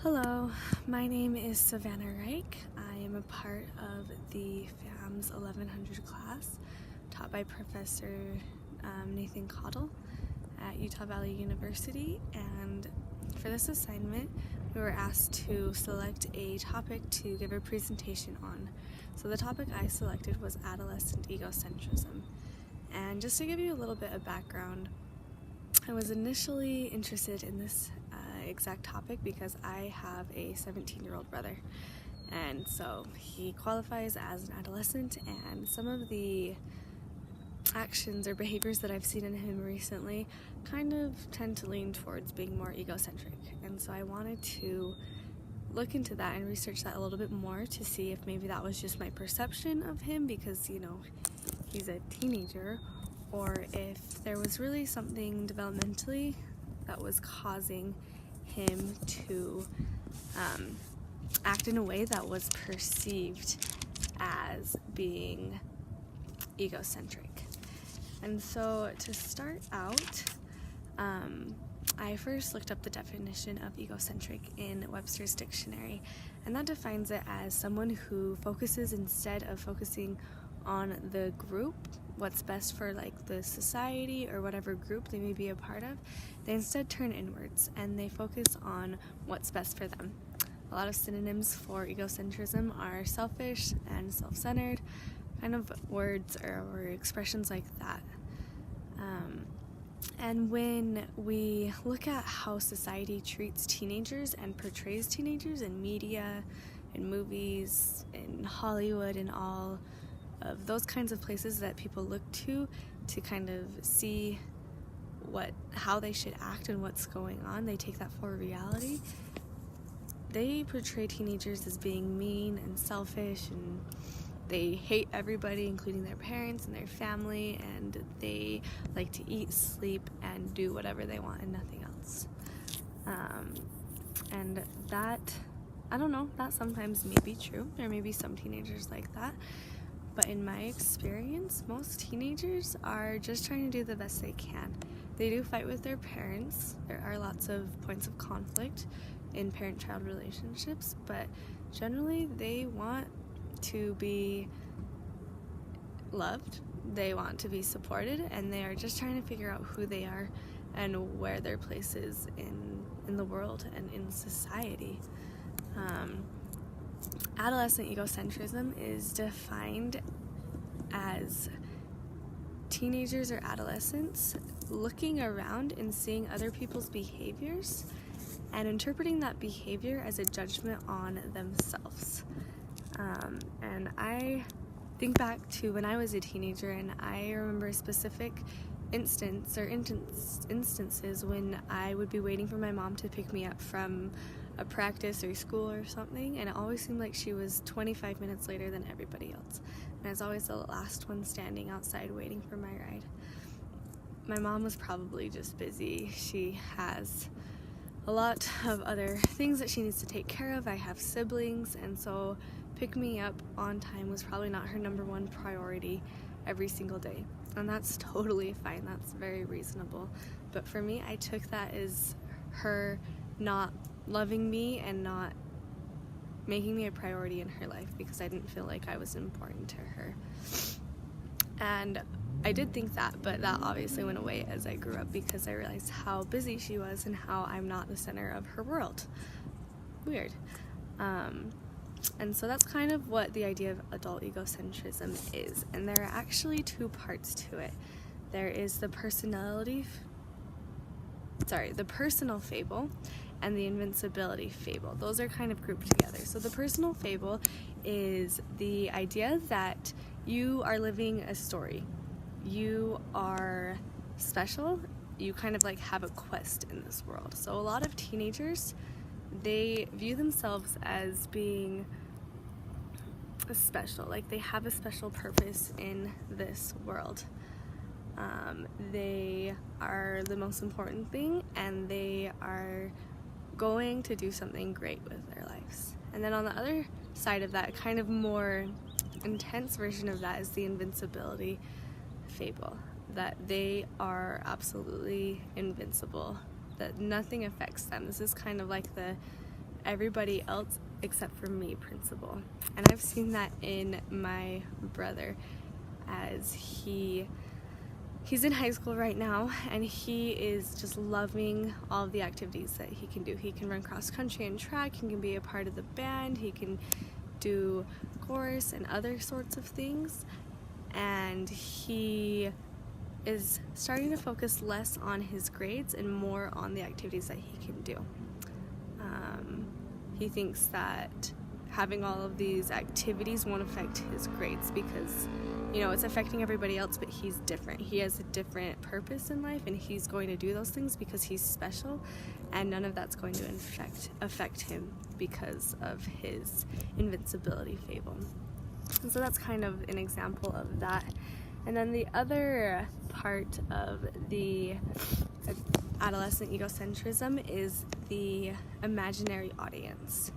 Hello, my name is Savannah Reich. I am a part of the FAMS 1100 class taught by Professor Nathan Cottle at Utah Valley University, and for this assignment we were asked to select a topic to give a presentation on. So the topic I selected was Adolescent Egocentrism. And just to give you a little bit of background, I was initially interested in this exact topic because I have a 17-year-old brother, and so he qualifies as an adolescent, and some of the actions or behaviors that I've seen in him recently kind of tend to lean towards being more egocentric. And so I wanted to look into that and research that a little bit more to see if maybe that was just my perception of him because, he's a teenager, or if there was really something developmentally that was causing him to act in a way that was perceived as being egocentric. And so to start out, I first looked up the definition of egocentric in Webster's dictionary, and that defines it as someone who focuses, instead of focusing on the group, what's best for the society or whatever group they may be a part of, they instead turn inwards and they focus on what's best for them. A lot of synonyms for egocentrism are selfish and self-centered, kind of words or expressions like that. And when we look at how society treats teenagers and portrays teenagers in media, in movies, in Hollywood, and all of those kinds of places that people look to kind of see how they should act and what's going on, they take that for reality. They portray teenagers as being mean and selfish, and they hate everybody, including their parents and their family, and they like to eat, sleep, and do whatever they want and nothing else. And that, I don't know, that sometimes may be true. There may be some teenagers like that. But in my experience, most teenagers are just trying to do the best they can. They do fight with their parents. There are lots of points of conflict in parent-child relationships, but generally they want to be loved, they want to be supported, and they are just trying to figure out who they are and where their place is in the world and in society. Adolescent egocentrism is defined as teenagers or adolescents looking around and seeing other people's behaviors and interpreting that behavior as a judgment on themselves. And I think back to when I was a teenager, and I remember specific instances when I would be waiting for my mom to pick me up from a practice or school or something, and it always seemed like she was 25 minutes later than everybody else, and I was always the last one standing outside waiting for my ride. My mom was probably just busy. She has a lot of other things that she needs to take care of. I have siblings, and so pick me up on time was probably not her number one priority every single day, and that's totally fine. That's very reasonable. But for me, I took that as her not loving me and not making me a priority in her life because I didn't feel like I was important to her. And I did think that, but that obviously went away as I grew up because I realized how busy she was and how I'm not the center of her world. Weird. And so that's kind of what the idea of adult egocentrism is. And there are actually two parts to it. There is the personal fable and the invincibility fable. Those are kind of grouped together. So the personal fable is the idea that you are living a story. You are special. You kind of have a quest in this world. So a lot of teenagers, they view themselves as being special, they have a special purpose in this world. They are the most important thing, and they are going to do something great with their lives. And then on the other side of that, kind of more intense version of that, is the invincibility fable, that they are absolutely invincible, that nothing affects them. This is kind of like the everybody else except for me principle. And I've seen that in my brother, as he's in high school right now, and he is just loving all of the activities that he can do. He can run cross country and track, he can be a part of the band, he can do chorus and other sorts of things, and he is starting to focus less on his grades and more on the activities that he can do. He thinks that having all of these activities won't affect his grades because, it's affecting everybody else, but he's different. He has a different purpose in life, and he's going to do those things because he's special, and none of that's going to affect him because of his invincibility fable. And so that's kind of an example of that. And then the other part of the adolescent egocentrism is the imaginary audience.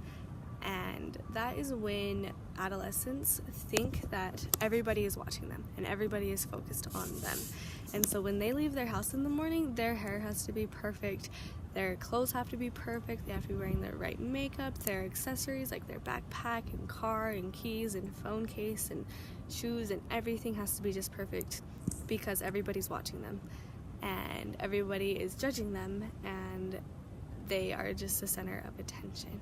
And that is when adolescents think that everybody is watching them and everybody is focused on them. And so when they leave their house in the morning, their hair has to be perfect, their clothes have to be perfect, they have to be wearing their right makeup, their accessories like their backpack and car and keys and phone case and shoes, and everything has to be just perfect because everybody's watching them and everybody is judging them and they are just the center of attention.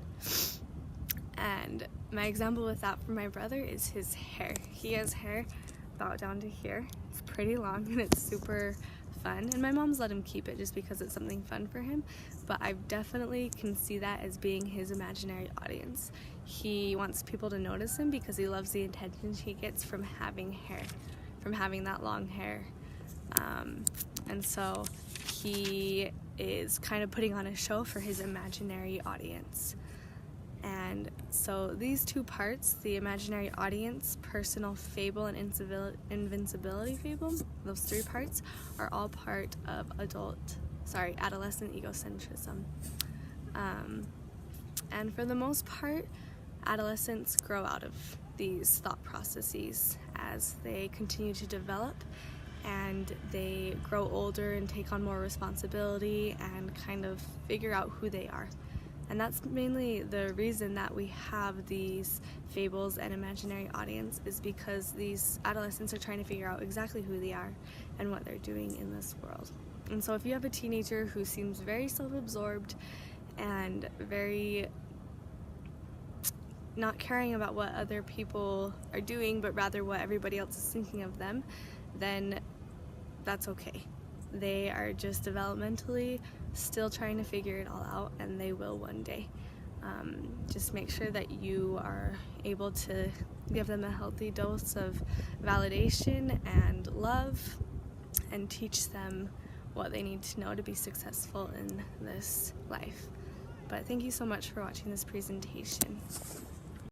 And my example with that for my brother is his hair. He has hair about down to here. It's pretty long and it's super fun, and my mom's let him keep it just because it's something fun for him, but I definitely can see that as being his imaginary audience. He wants people to notice him because he loves the attention he gets from having hair, from having that long hair. And so he is kind of putting on a show for his imaginary audience. And so these two parts, the imaginary audience, personal fable, and invincibility fable, those three parts are all part of adolescent egocentrism. And for the most part, adolescents grow out of these thought processes as they continue to develop and they grow older and take on more responsibility and kind of figure out who they are. And that's mainly the reason that we have these fables and imaginary audience, is because these adolescents are trying to figure out exactly who they are and what they're doing in this world. And so if you have a teenager who seems very self-absorbed and very not caring about what other people are doing, but rather what everybody else is thinking of them, then that's okay. They are just developmentally still trying to figure it all out, and they will one day. Just make sure that you are able to give them a healthy dose of validation and love and teach them what they need to know to be successful in this life. But thank you so much for watching this presentation.